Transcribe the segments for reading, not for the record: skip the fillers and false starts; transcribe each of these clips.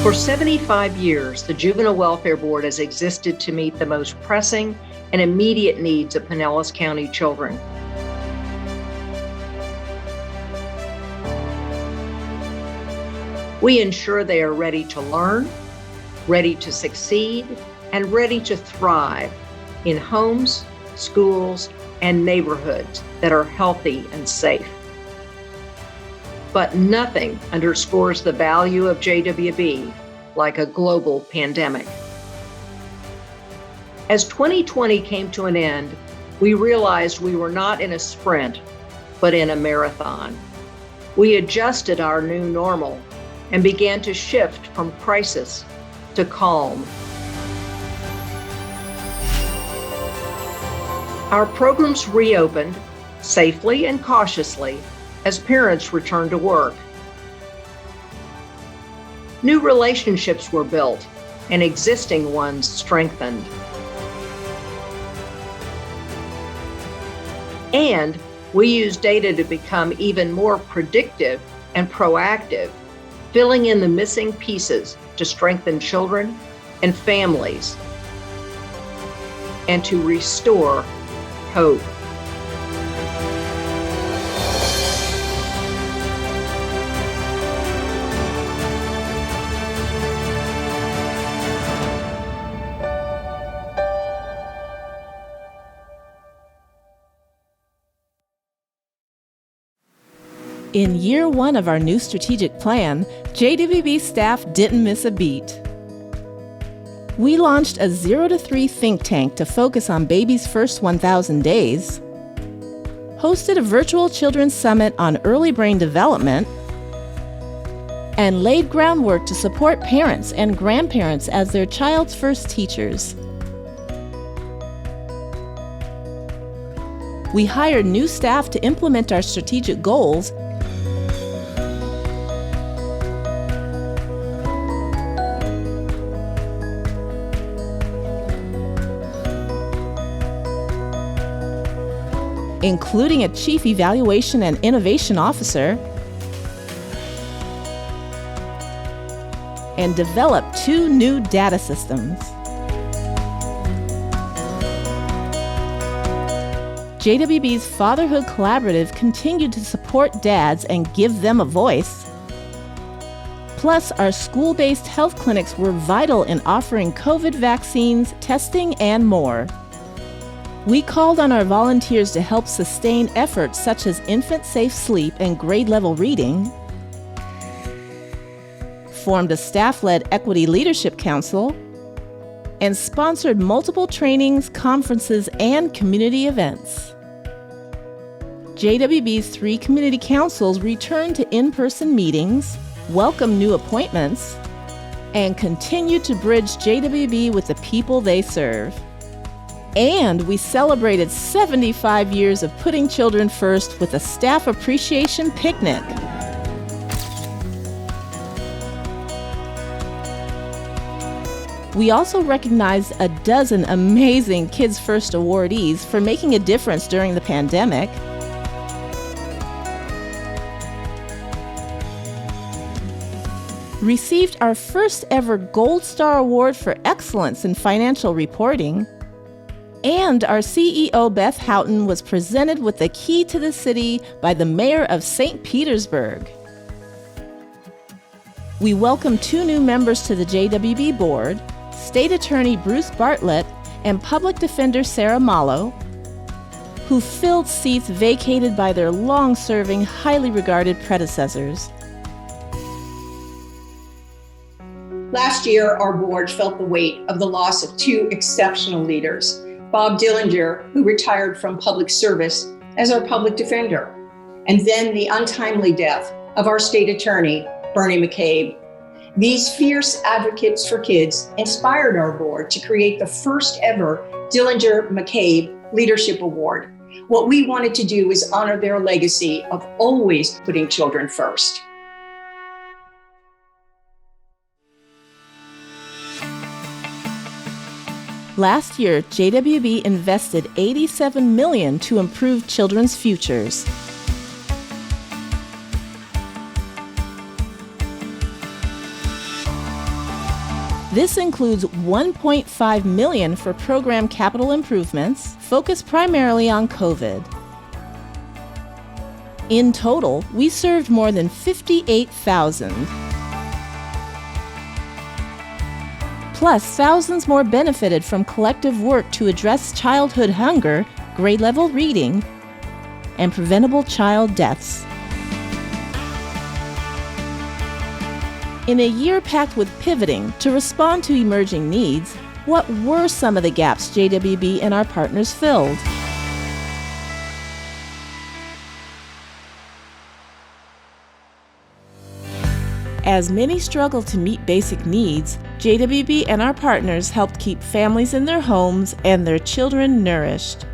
For 75 years, the Juvenile Welfare Board has existed to meet the most pressing and immediate needs of Pinellas County children. We ensure they are ready to learn, ready to succeed, and ready to thrive in homes, schools, and neighborhoods that are healthy and safe. But nothing underscores the value of JWB like a global pandemic. As 2020 came to an end, we realized we were not in a sprint, but in a marathon. We adjusted our new normal and began to shift from crisis to calm. Our programs reopened safely and cautiously as parents returned to work. New relationships were built and existing ones strengthened. And we used data to become even more predictive and proactive, filling in the missing pieces to strengthen children and families and to restore hope. In year one of our new strategic plan, JWB staff didn't miss a beat. We launched a 0 to 3 think tank to focus on baby's first 1,000 days, hosted a virtual children's summit on early brain development, and laid groundwork to support parents and grandparents as their child's first teachers. We hired new staff to implement our strategic goals including a Chief Evaluation and Innovation Officer, and developed 2 new data systems. JWB's Fatherhood Collaborative continued to support dads and give them a voice. Plus, our school-based health clinics were vital in offering COVID vaccines, testing, and more. We called on our volunteers to help sustain efforts such as infant-safe sleep and grade-level reading, formed a staff-led Equity Leadership Council, and sponsored multiple trainings, conferences, and community events. JWB's 3 community councils returned to in-person meetings, welcomed new appointments, and continued to bridge JWB with the people they serve. And we celebrated 75 years of putting children first with a staff appreciation picnic. We also recognized a dozen amazing Kids First awardees for making a difference during the pandemic. Received our first ever Gold Star Award for Excellence in Financial Reporting. And our CEO, Beth Houghton, was presented with the key to the city by the mayor of St. Petersburg. We welcomed 2 new members to the JWB board, State Attorney Bruce Bartlett and Public Defender Sarah Mallow, who filled seats vacated by their long-serving, highly regarded predecessors. Last year, our board felt the weight of the loss of 2 exceptional leaders. Bob Dillinger, who retired from public service as our public defender, and then the untimely death of our state attorney, Bernie McCabe. These fierce advocates for kids inspired our board to create the first ever Dillinger-McCabe Leadership Award. What we wanted to do is honor their legacy of always putting children first. Last year, JWB invested $87 million to improve children's futures. This includes $1.5 million for program capital improvements, focused primarily on COVID. In total, we served more than 58,000. Plus, thousands more benefited from collective work to address childhood hunger, grade-level reading, and preventable child deaths. In a year packed with pivoting to respond to emerging needs, what were some of the gaps JWB and our partners filled? As many struggled to meet basic needs, JWB and our partners helped keep families in their homes and their children nourished.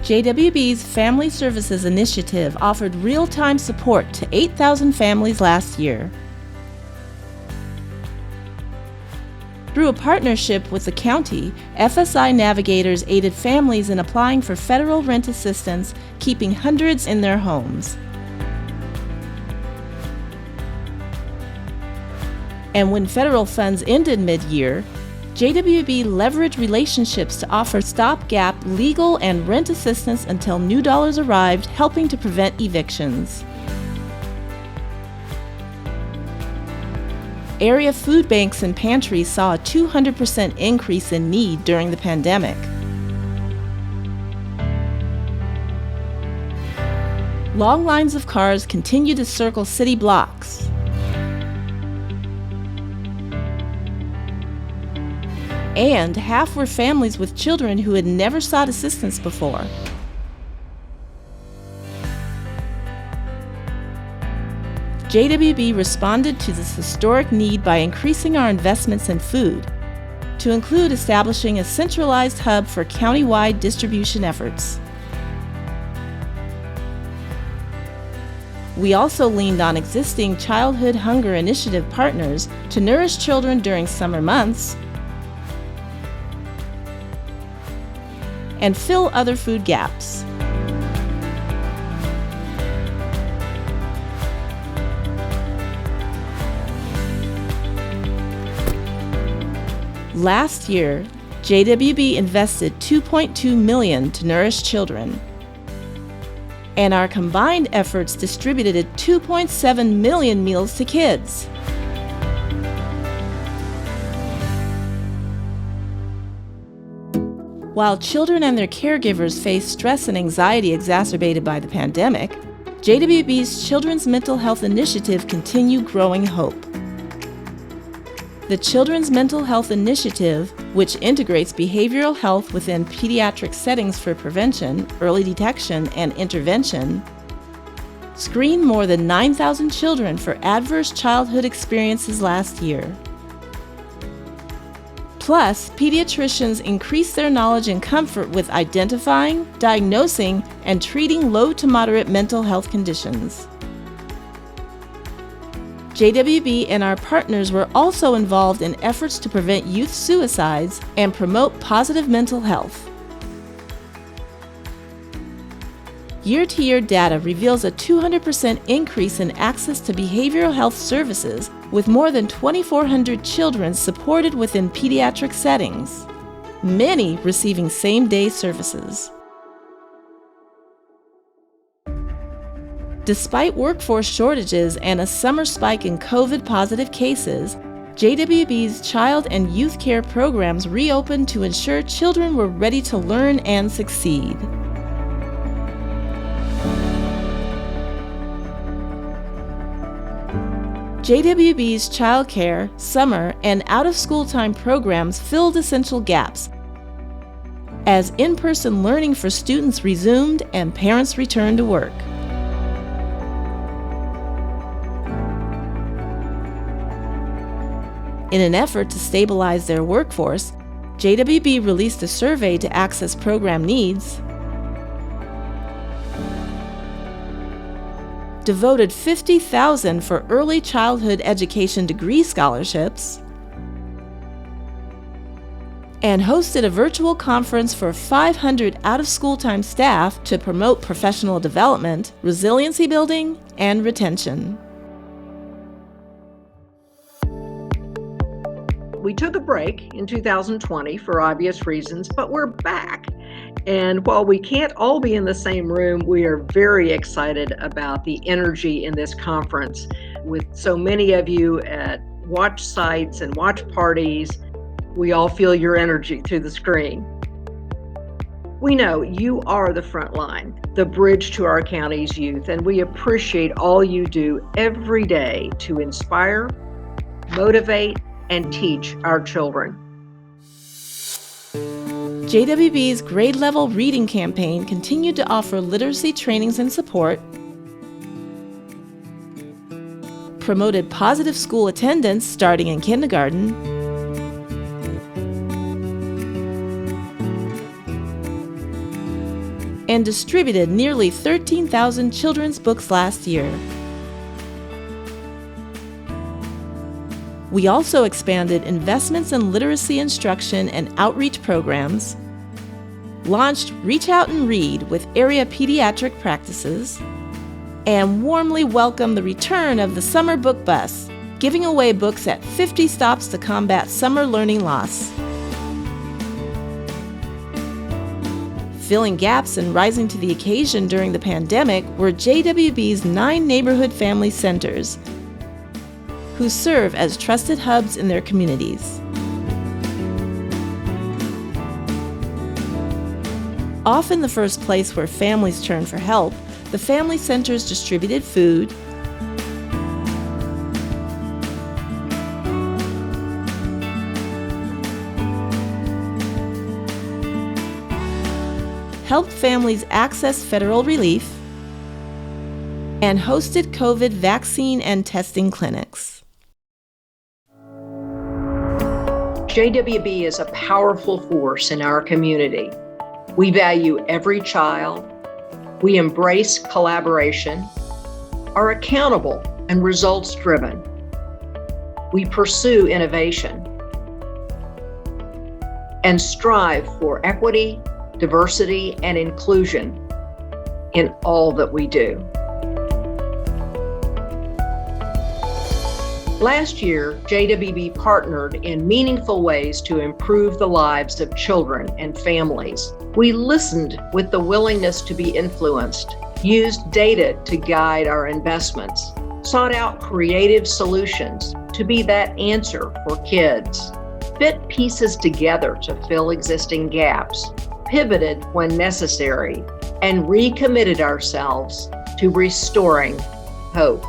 JWB's Family Services Initiative offered real-time support to 8,000 families last year. Through a partnership with the county, FSI navigators aided families in applying for federal rent assistance, keeping hundreds in their homes. And when federal funds ended mid-year, JWB leveraged relationships to offer stopgap legal and rent assistance until new dollars arrived, helping to prevent evictions. Area food banks and pantries saw a 200% increase in need during the pandemic. Long lines of cars continue to circle city blocks. And half were families with children who had never sought assistance before. JWB responded to this historic need by increasing our investments in food, to include establishing a centralized hub for countywide distribution efforts. We also leaned on existing Childhood Hunger Initiative partners to nourish children during summer months and fill other food gaps. Last year, JWB invested $2.2 million to nourish children, and our combined efforts distributed 2.7 million meals to kids. While children and their caregivers face stress and anxiety exacerbated by the pandemic, JWB's Children's Mental Health Initiative continued growing hope. The Children's Mental Health Initiative, which integrates behavioral health within pediatric settings for prevention, early detection, and intervention, screened more than 9,000 children for adverse childhood experiences last year. Plus, pediatricians increased their knowledge and comfort with identifying, diagnosing, and treating low to moderate mental health conditions. JWB and our partners were also involved in efforts to prevent youth suicides and promote positive mental health. Year-to-year data reveals a 200% increase in access to behavioral health services, with more than 2,400 children supported within pediatric settings, many receiving same-day services. Despite workforce shortages and a summer spike in COVID-positive cases, JWB's child and youth care programs reopened to ensure children were ready to learn and succeed. JWB's childcare, summer, and out-of-school time programs filled essential gaps as in-person learning for students resumed and parents returned to work. In an effort to stabilize their workforce, JWB released a survey to access program needs, devoted $50,000 for early childhood education degree scholarships, and hosted a virtual conference for 500 out-of-school time staff to promote professional development, resiliency building, and retention. we took a break in 2020 for obvious reasons, but we're back. And while we can't all be in the same room, we are very excited about the energy in this conference with so many of you at watch sites and watch parties. We all feel your energy through the screen. We know you are the front line, the bridge to our county's youth, and we appreciate all you do every day to inspire, motivate, and teach our children. JWB's grade level reading campaign continued to offer literacy trainings and support, promoted positive school attendance starting in kindergarten, and distributed nearly 13,000 children's books last year. We also expanded investments in literacy instruction and outreach programs, launched Reach Out and Read with area pediatric practices, and warmly welcomed the return of the Summer Book Bus, giving away books at 50 stops to combat summer learning loss. Filling gaps and rising to the occasion during the pandemic were JWB's 9 neighborhood family centers, who serve as trusted hubs in their communities. Often the first place where families turn for help, the family centers distributed food, helped families access federal relief, and hosted COVID vaccine and testing clinics. JWB is a powerful force in our community. We value every child, we embrace collaboration, are accountable and results-driven. We pursue innovation and strive for equity, diversity, and inclusion in all that we do. Last year, JWB partnered in meaningful ways to improve the lives of children and families. We listened with the willingness to be influenced, used data to guide our investments, sought out creative solutions to be that answer for kids, fit pieces together to fill existing gaps, pivoted when necessary, and recommitted ourselves to restoring hope.